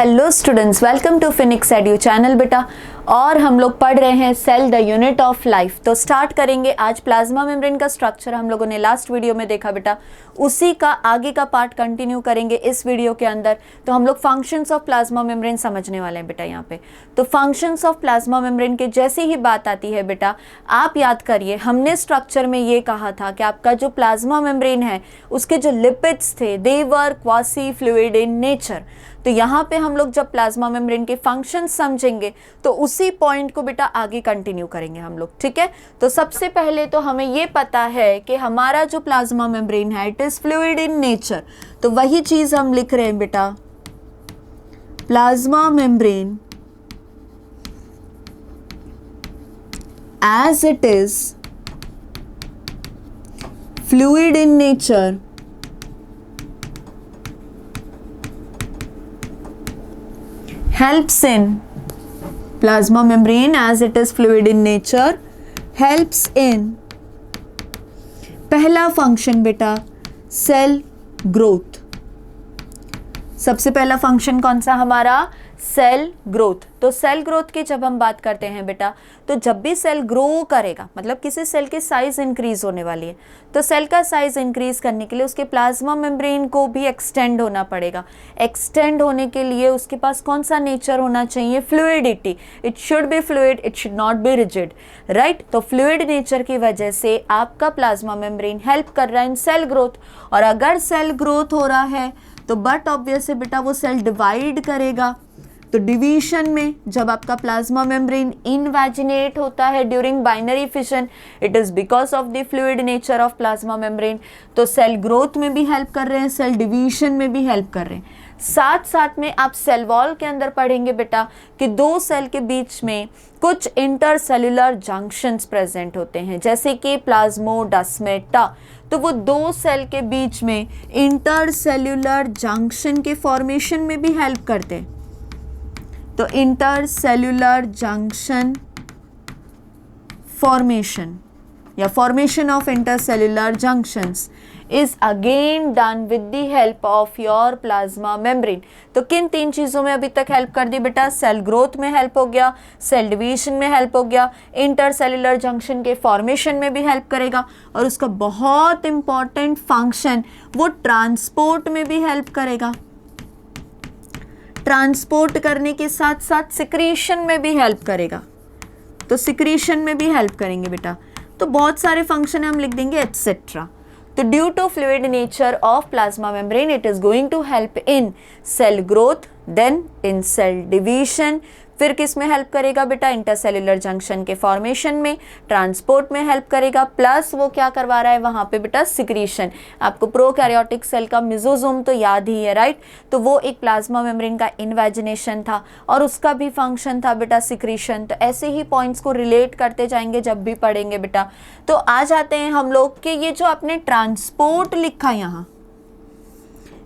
Hello students, welcome to Phoenix edu channel बेटा। और हम लोग पढ़ रहे हैं cell the unit of life. तो स्टार्ट करेंगे आज प्लाज्मा मेम्ब्रेन का स्ट्रक्चर हम लोगों ने लास्ट वीडियो में देखा बेटा, उसी का आगे का पार्ट कंटिन्यू करेंगे इस वीडियो के अंदर। तो हम लोग फंक्शंस ऑफ प्लाज्मा मेम्ब्रेन समझने वाले हैं बेटा यहाँ पे। तो फंक्शंस ऑफ प्लाज्मा मेम्ब्रेन के जैसी ही बात आती है बेटा, आप याद करिए हमने स्ट्रक्चर में ये कहा था कि आपका जो प्लाज्मा मेम्ब्रेन है उसके जो लिपिड्स थे दे वर क्वासी फ्लूइड इन नेचर। तो यहाँ पे हम लोग जब प्लाज्मा मेम्ब्रेन के फंक्शन समझेंगे तो उसी पॉइंट को बेटा आगे कंटिन्यू करेंगे हम लोग, ठीक है। तो सबसे पहले तो हमें ये पता है कि हमारा जो प्लाज्मा मेम्ब्रेन है it is fluid in nature. तो वही चीज हम लिख रहे हैं बेटा, plasma membrane as it is fluid in nature helps in plasma membrane as it is fluid in nature helps in पहला फंक्शन बेटा सेल ग्रोथ। सबसे पहला फंक्शन कौन सा हमारा, सेल ग्रोथ। तो सेल ग्रोथ की जब हम बात करते हैं बेटा, तो जब भी सेल ग्रो करेगा मतलब किसी सेल की साइज इंक्रीज होने वाली है, तो सेल का साइज इंक्रीज करने के लिए उसके प्लाज्मा मेम्ब्रेन को भी एक्सटेंड होना पड़ेगा। एक्सटेंड होने के लिए उसके पास कौन सा नेचर होना चाहिए, fluidity. It should be fluid, it should not be rigid, right. तो फ्लूइड नेचर की वजह से आपका प्लाज्मा मेम्ब्रेन हेल्प कर रहा है इन सेल ग्रोथ। और अगर सेल ग्रोथ हो रहा है तो बट ऑब्वियस है बेटा वो सेल डिवाइड करेगा। तो डिवीजन में जब आपका प्लाज्मा मेम्ब्रेन इनवैजिनेट होता है during binary fission, it is because of the fluid nature of plasma membrane. तो सेल ग्रोथ में भी हेल्प कर रहे हैं, सेल डिवीजन में भी हेल्प कर रहे हैं। साथ साथ में आप सेल वॉल के अंदर पढ़ेंगे बेटा कि दो सेल के बीच में कुछ इंटरसेल्युलर जंक्शंस प्रेजेंट होते हैं, जैसे कि प्लाज्मोडेस्माटा। तो वो दो सेल के बीच में इंटरसेल्युलर जंक्शन के फॉर्मेशन में भी हेल्प करते हैं। तो इंटरसेल्युलर जंक्शन फॉर्मेशन या formation of intercellular junctions is again done with the help of your plasma membrane। तो किन तीन चीज़ों में अभी तक हेल्प कर दी बेटा, सेल ग्रोथ में हेल्प हो गया, सेल डिवीजन में हेल्प हो गया, इंटरसेल्युलर जंक्शन के फॉर्मेशन में भी हेल्प करेगा, और उसका बहुत इंपॉर्टेंट फंक्शन वो ट्रांसपोर्ट में भी हेल्प करेगा। ट्रांसपोर्ट करने के साथ साथ सिक्रीशन में भी हेल्प करेगा। तो सिक्रीशन में भी हेल्प करेंगे बेटा। तो बहुत सारे फंक्शन हम लिख देंगे एटसेट्रा। तो due to fluid nature of plasma membrane it is going to help in cell growth, then in cell division, फिर किस में हेल्प करेगा बेटा, इंटरसेल्युलर जंक्शन के फॉर्मेशन में, ट्रांसपोर्ट में हेल्प करेगा, प्लस वो क्या करवा रहा है वहाँ पे बेटा, सिक्रीशन। आपको प्रोकैरियोटिक सेल का मिजोजोम तो याद ही है, राइट। तो वो एक प्लाज्मा मेम्ब्रेन का इन्वेजिनेशन था और उसका भी फंक्शन था बेटा सिक्रीशन। तो ऐसे ही पॉइंट्स को रिलेट करते जाएंगे जब भी पढ़ेंगे बेटा। तो आ जाते हैं हम लोग कि ये जो आपने ट्रांसपोर्ट लिखा यहाँ,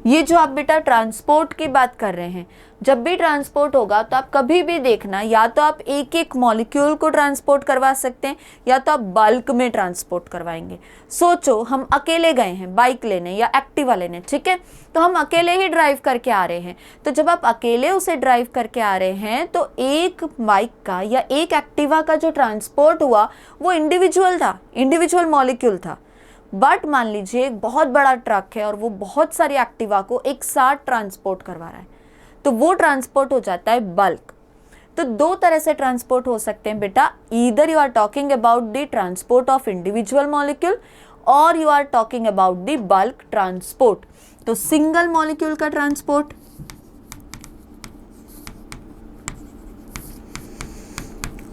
ये जो आप बेटा ट्रांसपोर्ट की बात कर रहे हैं, जब भी ट्रांसपोर्ट होगा तो आप कभी भी देखना, या तो आप एक एक मॉलिक्यूल को ट्रांसपोर्ट करवा सकते हैं या तो आप बल्क में ट्रांसपोर्ट करवाएंगे। सोचो हम अकेले गए हैं बाइक लेने या एक्टिवा लेने, ठीक है, तो हम अकेले ही ड्राइव करके आ रहे हैं। तो जब आप अकेले उसे ड्राइव करके आ रहे हैं तो एक बाइक का या एक एक्टिवा का जो ट्रांसपोर्ट हुआ वो इंडिविजुअल था, इंडिविजुअल मॉलिक्यूल था। बट मान लीजिए एक बहुत बड़ा ट्रक है और वो बहुत सारी एक्टिवा को एक साथ ट्रांसपोर्ट करवा रहा है, तो वो ट्रांसपोर्ट हो जाता है बल्क। तो दो तरह से ट्रांसपोर्ट हो सकते हैं बेटा, either you are talking about the transport of individual molecule और you are talking about the bulk transport. तो सिंगल मॉलिक्यूल का ट्रांसपोर्ट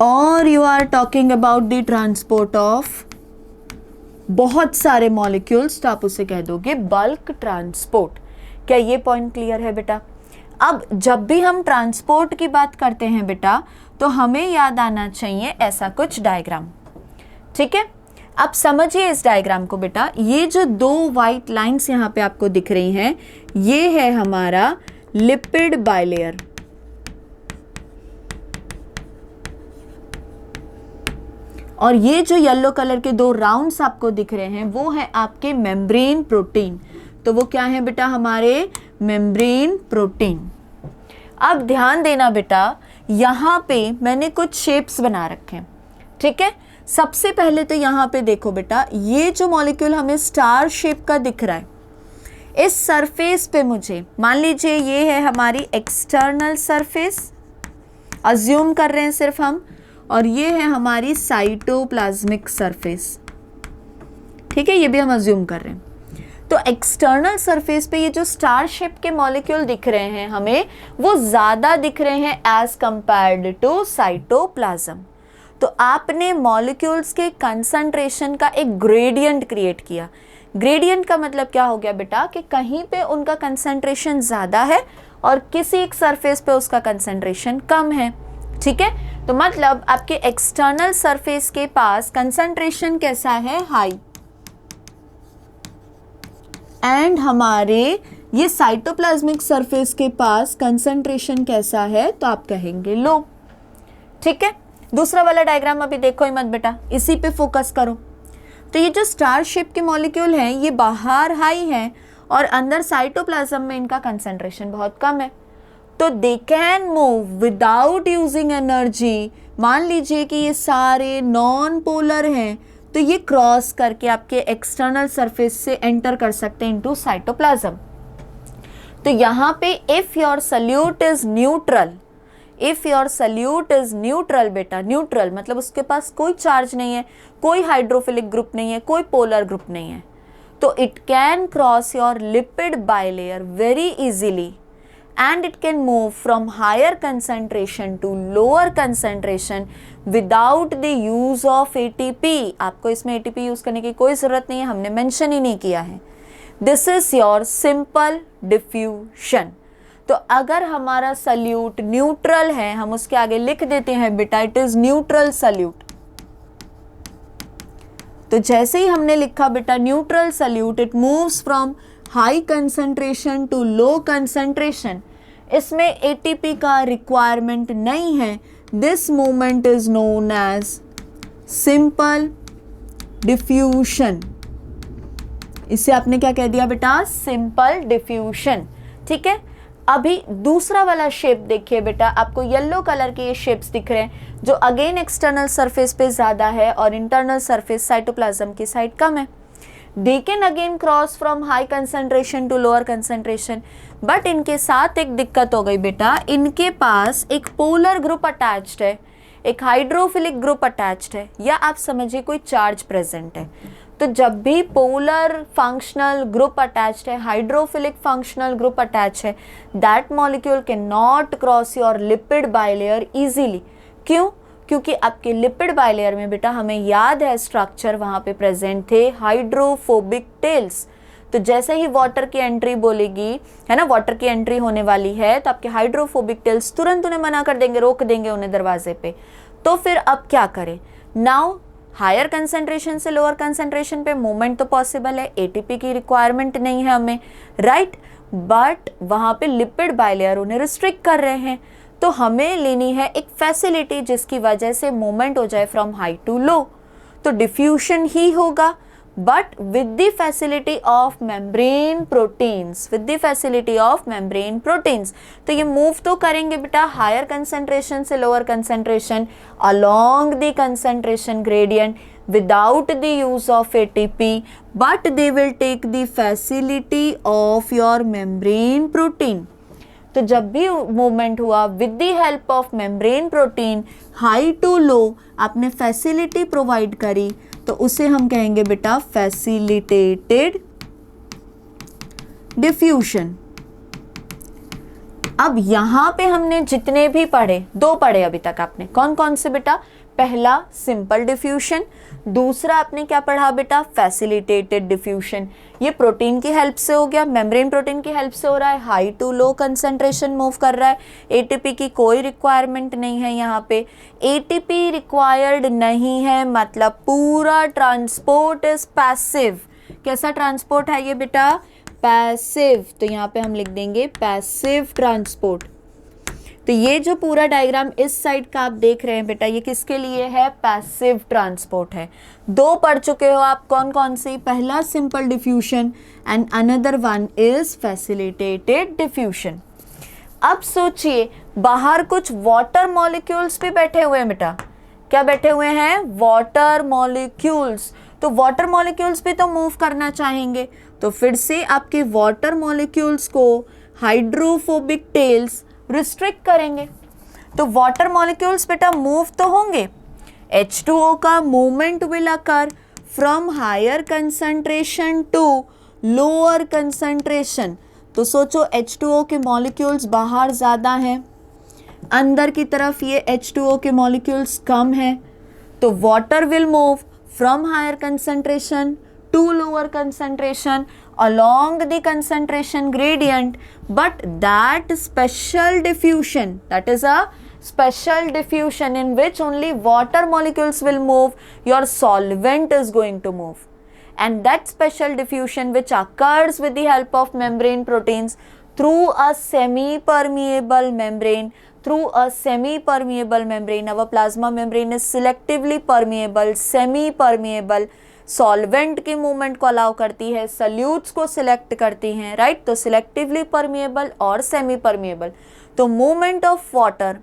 और you are talking about the transport of बहुत सारे मॉलिक्यूल्स, तो आप उसे कह दोगे बल्क ट्रांसपोर्ट। क्या ये पॉइंट क्लियर है बेटा? अब जब भी हम ट्रांसपोर्ट की बात करते हैं बेटा तो हमें याद आना चाहिए ऐसा कुछ डायग्राम, ठीक है। अब समझिए इस डायग्राम को बेटा, ये जो दो वाइट लाइंस यहाँ पे आपको दिख रही हैं ये है हमारा लिपिड बाइलेयर, और ये जो येलो कलर के दो राउंड्स आपको दिख रहे हैं वो है आपके मेम्ब्रेन प्रोटीन। तो वो क्या है बेटा, हमारे मेम्ब्रेन प्रोटीन। अब ध्यान देना बेटा, यहाँ पे मैंने कुछ शेप्स बना रखे हैं, ठीक है। सबसे पहले तो यहाँ पे देखो बेटा, ये जो मॉलिक्यूल हमें स्टार शेप का दिख रहा है, इस सरफेस पे मुझे मान लीजिए ये है हमारी एक्सटर्नल सरफेस, अज्यूम कर रहे हैं सिर्फ हम, और ये है हमारी साइटोप्लाज्मिक सरफेस, ठीक है, ये भी हम अज्यूम कर रहे हैं। तो एक्सटर्नल सरफेस पे ये जो स्टार शेप के मॉलिक्यूल दिख रहे हैं हमें, वो ज़्यादा दिख रहे हैं एज कंपेयर्ड टू साइटोप्लाज्म। तो आपने मॉलिक्यूल्स के कंसंट्रेशन का एक ग्रेडियंट क्रिएट किया। ग्रेडियंट का मतलब क्या हो गया बेटा, कि कहीं पे उनका कंसंट्रेशन ज़्यादा है और किसी एक सरफेस पे उसका कंसंट्रेशन कम है, ठीक है। तो मतलब आपके एक्सटर्नल सरफेस के पास कंसंट्रेशन कैसा है, हाई, एंड हमारे ये साइटोप्लाज्मिक सरफेस के पास कंसंट्रेशन कैसा है, तो आप कहेंगे लो, ठीक है। दूसरा वाला डायग्राम अभी देखो ही मत बेटा, इसी पे फोकस करो। तो ये जो स्टार शेप के मॉलिक्यूल हैं, ये बाहर हाई हैं और अंदर साइटोप्लाज्म में इनका कंसंट्रेशन बहुत कम है। तो they can move without using energy. मान लीजिए कि ये सारे नॉन पोलर हैं, तो ये क्रॉस करके आपके एक्सटर्नल सरफेस से एंटर कर सकते हैं इनटू साइटोप्लाज्म। तो यहाँ पे if your solute is neutral, if your solute is neutral बेटा, न्यूट्रल मतलब उसके पास कोई चार्ज नहीं है, कोई हाइड्रोफिलिक ग्रुप नहीं है, कोई पोलर ग्रुप नहीं है, तो it can cross your lipid bilayer very easily and it can move from higher concentration to lower concentration without the use of ATP। आपको इसमें ATP यूज करने की कोई ज़रूरत नहीं है, हमने मेंशन ही नहीं किया है। This is your simple diffusion। तो अगर हमारा सल्यूट न्यूट्रल है, हम उसके आगे लिख देते हैं बेटा इट इज न्यूट्रल सल्यूट। तो जैसे ही हमने लिखा बेटा neutral solute, it moves from high concentration to low concentration, इसमें एटीपी का रिक्वायरमेंट नहीं है। This movement is known as simple diffusion. इसे आपने क्या कह दिया बेटा, सिंपल डिफ्यूशन, ठीक है। अभी दूसरा वाला शेप देखिए बेटा, आपको येलो कलर के ये शेप्स दिख रहे हैं जो अगेन एक्सटर्नल सरफेस पे ज़्यादा है और इंटरनल सरफेस साइटोप्लाज्म की साइड कम है। They can again cross from high concentration to lower concentration, but इनके साथ एक दिक्कत हो गई बेटा, इनके पास एक पोलर ग्रुप अटैच्ड है, एक हाइड्रोफिलिक ग्रुप अटैच्ड है, या आप समझिए कोई चार्ज प्रेजेंट है। तो जब भी पोलर फंक्शनल ग्रुप अटैच्ड है, हाइड्रोफिलिक फंक्शनल ग्रुप अटैच है, that molecule can not cross your lipid bilayer easily. क्यों? क्योंकि आपके लिपिड बाइलेयर में बेटा हमें याद है स्ट्रक्चर वहाँ पे प्रेजेंट थे हाइड्रोफोबिक टेल्स। तो जैसे ही वाटर की एंट्री बोलेगी, है ना, वाटर की एंट्री होने वाली है, तो आपके हाइड्रोफोबिक टेल्स तुरंत उन्हें मना कर देंगे, रोक देंगे उन्हें दरवाजे पे। तो फिर अब क्या करें? नाउ हायर कंसंट्रेशन से लोअर कंसंट्रेशन पे मूवमेंट तो पॉसिबल है, एटीपी की रिक्वायरमेंट नहीं है हमें, राइट, बट वहाँ पे लिपिड बाइलेयर उन्हें रिस्ट्रिक्ट कर रहे हैं। तो हमें लेनी है एक फैसिलिटी जिसकी वजह से मूवमेंट हो जाए फ्रॉम हाई टू लो, तो डिफ्यूशन ही होगा, but with the facility of membrane proteins, with the facility of membrane proteins. तो ये मूव तो करेंगे बेटा हायर कंसंट्रेशन से lower concentration along the concentration gradient without the use of ATP, but they will take the facility of your membrane protein। तो जब भी movement हुआ with the help of membrane protein high to low, आपने facility provide करी, तो उसे हम कहेंगे बेटा फैसिलिटेटेड डिफ्यूजन। अब यहाँ पे हमने जितने भी पढ़े, दो पढ़े अभी तक आपने, कौन कौन से बेटा? पहला सिंपल डिफ्यूजन, दूसरा आपने क्या पढ़ा बेटा? Facilitated diffusion. ये प्रोटीन की हेल्प से हो गया, मेम्ब्रेन प्रोटीन की हेल्प से हो रहा है, high to low concentration move कर रहा है, एटीपी की कोई रिक्वायरमेंट नहीं है यहाँ पे। एटीपी रिक्वायर्ड नहीं है मतलब पूरा ट्रांसपोर्ट इज पैसिव। कैसा ट्रांसपोर्ट है ये बेटा? पैसिव। तो यहाँ पे हम लिख देंगे पैसिव ट्रांसपोर्ट। तो ये जो पूरा डायग्राम इस साइड का आप देख रहे हैं बेटा, ये किसके लिए है? पैसिव ट्रांसपोर्ट है। दो पढ़ चुके हो आप, कौन कौन सी? पहला simple diffusion and another one is facilitated diffusion. अब सोचिए बाहर कुछ वाटर मॉलिक्यूल्स भी बैठे हुए हैं बेटा, क्या बैठे हुए हैं? Water molecules. तो वाटर मॉलिक्यूल्स भी तो मूव करना चाहेंगे, तो फिर से आपके वाटर मॉलिक्यूल्स को हाइड्रोफोबिक टेल्स रिस्ट्रिक्ट करेंगे। तो वाटर मॉलिक्यूल्स बेटा मूव तो होंगे, H2O का movement will occur from higher concentration to lower concentration. तो सोचो H2O के मॉलिक्यूल्स बाहर ज़्यादा हैं, अंदर की तरफ ये H2O के मॉलिक्यूल्स कम हैं, तो water will move from higher concentration to lower concentration along the concentration gradient, but that special diffusion, that is a special diffusion in which only water molecules will move, your solvent is going to move, and that special diffusion which occurs with the help of membrane proteins through a semi-permeable membrane, our plasma membrane is selectively permeable, semi-permeable, solvent के movement को allow करती है, salutes को select करती हैं, right. तो selectively permeable और semi permeable, तो मूवमेंट ऑफ वाटर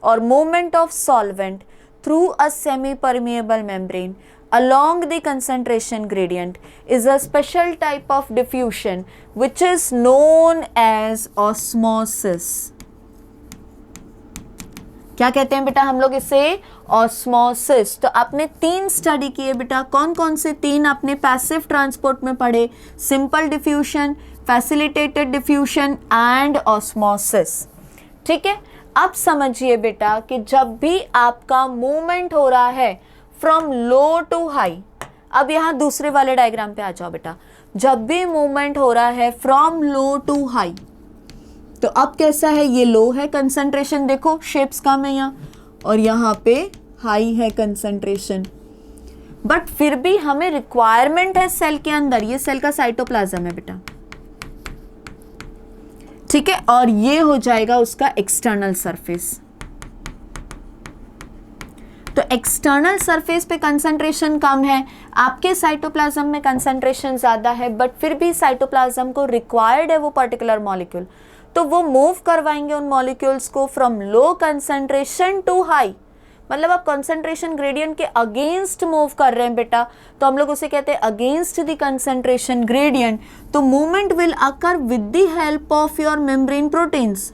और movement of solvent through a semi permeable membrane along the concentration gradient is a special type of diffusion which is known as osmosis। क्या कहते हैं बेटा हम लोग इसे? ऑस्मोसिस। तो आपने 3 स्टडी किए बेटा, कौन कौन से 3 आपने पैसिव ट्रांसपोर्ट में पढ़े? Simple diffusion, facilitated diffusion and osmosis. ठीक है, अब समझिए बेटा कि जब भी आपका मूवमेंट हो रहा है फ्रॉम लो टू हाई, अब यहाँ दूसरे वाले डायग्राम पे आ जाओ बेटा, जब भी मूवमेंट हो रहा है फ्रॉम लो टू हाई, तो अब कैसा है? ये लो है कंसंट्रेशन, देखो शेप्स कम है यहाँ, और यहाँ पे हाई है कंसंट्रेशन, बट फिर भी हमें रिक्वायरमेंट है सेल के अंदर, ये सेल का साइटोप्लाज्म है बेटा, ठीक है, और ये हो जाएगा उसका एक्सटर्नल सरफेस। तो एक्सटर्नल सरफेस पे कंसंट्रेशन कम है, आपके साइटोप्लाज्म में कंसंट्रेशन ज्यादा है, बट फिर भी साइटोप्लाज्म को रिक्वायर्ड है वो पर्टिकुलर मॉलिक्यूल, तो वो मूव करवाएंगे उन मॉलिक्यूल्स को from low concentration to high, मतलब आप कंसंट्रेशन ग्रेडियंट के अगेंस्ट मूव कर रहे हैं बेटा, तो हम लोग उसे कहते हैं अगेंस्ट द कंसंट्रेशन ग्रेडियंट। तो movement will occur with the help of your membrane proteins,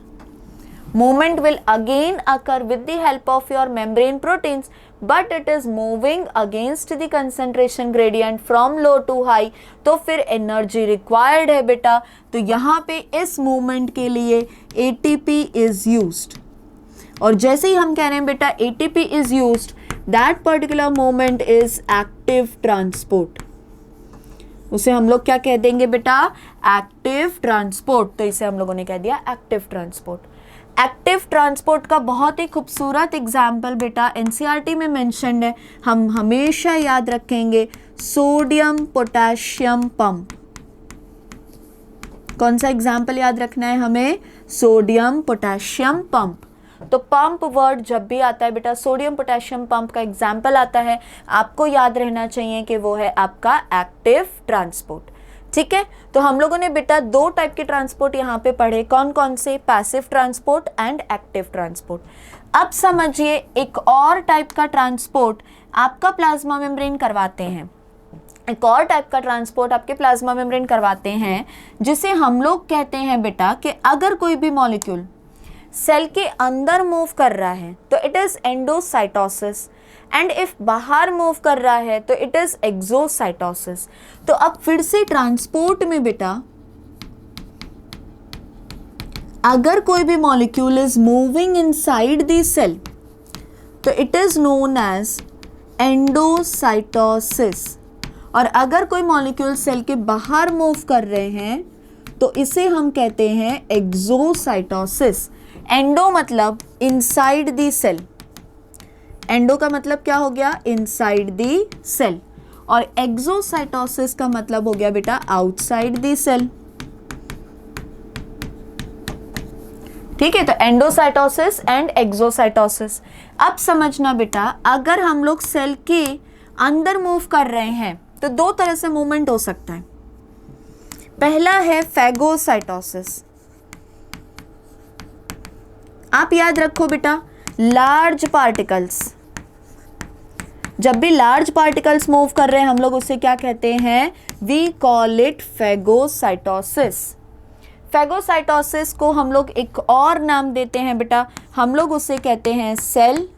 movement will again occur with the help of your membrane proteins, but it is moving against the concentration gradient from low to high, तो फिर energy required है बेटा, तो यहाँ पे इस movement के लिए ATP is used, और जैसे ही हम कह रहे हैं बेटा ATP is used, that particular movement is active transport, उसे हम लोग क्या कह देंगे बेटा? Active transport. तो इसे हम लोगों ने कह दिया एक्टिव ट्रांसपोर्ट। एक्टिव ट्रांसपोर्ट का बहुत ही खूबसूरत एग्जाम्पल बेटा एनसीईआरटी में मेंशन्ड है, हम हमेशा याद रखेंगे, सोडियम पोटेशियम पंप। कौन सा एग्जाम्पल याद रखना है हमें? Sodium potassium pump. तो पंप वर्ड जब भी आता है बेटा, सोडियम पोटेशियम पंप का एग्जाम्पल आता है, आपको याद रहना चाहिए कि वो है आपका एक्टिव ट्रांसपोर्ट। ठीक है, तो हम लोगों ने बेटा 2 टाइप के ट्रांसपोर्ट यहाँ पे पढ़े, कौन कौन से? Passive transport and active transport. अब समझिए एक और टाइप का ट्रांसपोर्ट आपका प्लाज्मा मेम्ब्रेन करवाते हैं, एक और टाइप का ट्रांसपोर्ट आपके प्लाज्मा मेम्ब्रेन करवाते हैं, जिसे हम लोग कहते हैं बेटा कि अगर कोई भी मॉलिक्यूल सेल के अंदर मूव कर रहा है तो it is endocytosis, and if बाहर मूव कर रहा है तो इट इज एक्सोसाइटोसिस। तो अब फिर से ट्रांसपोर्ट में बेटा अगर कोई भी molecule is moving inside the cell तो it is known as endocytosis, और अगर कोई मॉलिक्यूल सेल के बाहर मूव कर रहे हैं तो इसे हम कहते हैं एक्सोसाइटोसिस। एंडो मतलब इनसाइड द सेल, एंडो का मतलब क्या हो गया? इनसाइड द सेल, और एक्सोसाइटोसिस का मतलब हो गया बेटा आउटसाइड द सेल। ठीक है, तो एंडोसाइटोसिस एंड एक्सोसाइटोसिस। अब समझना बेटा, अगर हम लोग सेल के अंदर मूव कर रहे हैं तो 2 तरह से मूवमेंट हो सकता है। पहला है फैगोसाइटोसिस, आप याद रखो बेटा, लार्ज पार्टिकल्स, जब भी लार्ज पार्टिकल्स मूव कर रहे हैं हम लोग उसे क्या कहते हैं, we call it phagocytosis. Phagocytosis को हम लोग एक और नाम देते हैं बेटा, हम लोग उसे कहते हैं cell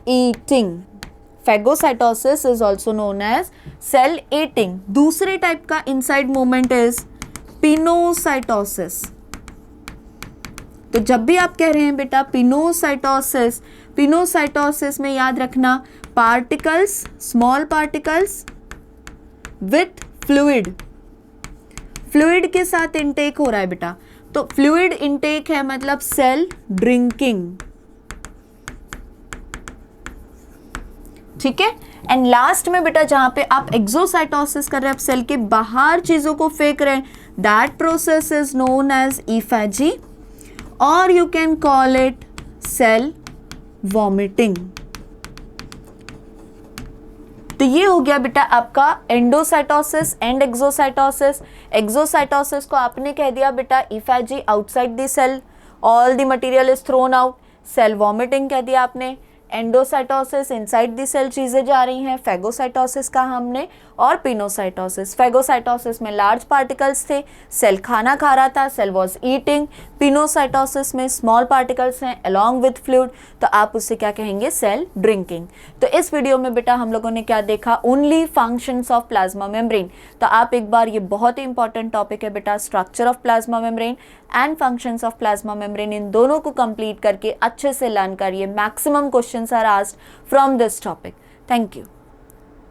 eating. Phagocytosis is also known as cell eating. दूसरे टाइप का इनसाइड मूवमेंट इज पिनोसाइटोसिस। तो जब भी आप कह रहे हैं बेटा पिनोसाइटोसिस, पिनोसाइटोसिस में याद रखना particles, small particles with fluid, fluid के साथ इनटेक हो रहा है बेटा। तो फ्लूइड इनटेक है मतलब सेल ड्रिंकिंग, ठीक है। एंड लास्ट में बेटा जहां पे आप एक्सोसाइटोसिस कर रहे हैं, आप सेल के बाहर चीजों को फेंक रहे हैं, that process is known as ephagy और you can call it cell vomiting. तो ये हो गया बेटा आपका एंडोसाइटोसिस एंड एक्सोसाइटोसिस। एक्सोसाइटोसिस को आपने कह दिया बेटा ephagy, outside the cell all the material is thrown out. Cell vomiting कह दिया आपने। एंडोसाइटोसिस, इनसाइड द सेल चीजें जा रही हैं। फेगोसाइटोसिस का हमने, और पिनोसाइटोसिस। फेगोसाइटोसिस में लार्ज पार्टिकल्स थे, सेल खाना खा रहा था, सेल वाज ईटिंग। पिनोसाइटोसिस में स्मॉल पार्टिकल्स हैं अलोंग विद फ्लूइड, तो आप उससे क्या कहेंगे, सेल ड्रिंकिंग। तो इस वीडियो में बेटा हम लोगों ने क्या देखा, only functions of plasma membrane. तो आप एक बार, ये बहुत ही इंपॉर्टेंट टॉपिक है बेटा, structure of plasma membrane and functions of plasma membrane, इन दोनों को कंप्लीट करके अच्छे से लर्न करिए। Maximum questions are asked from this topic. Thank you.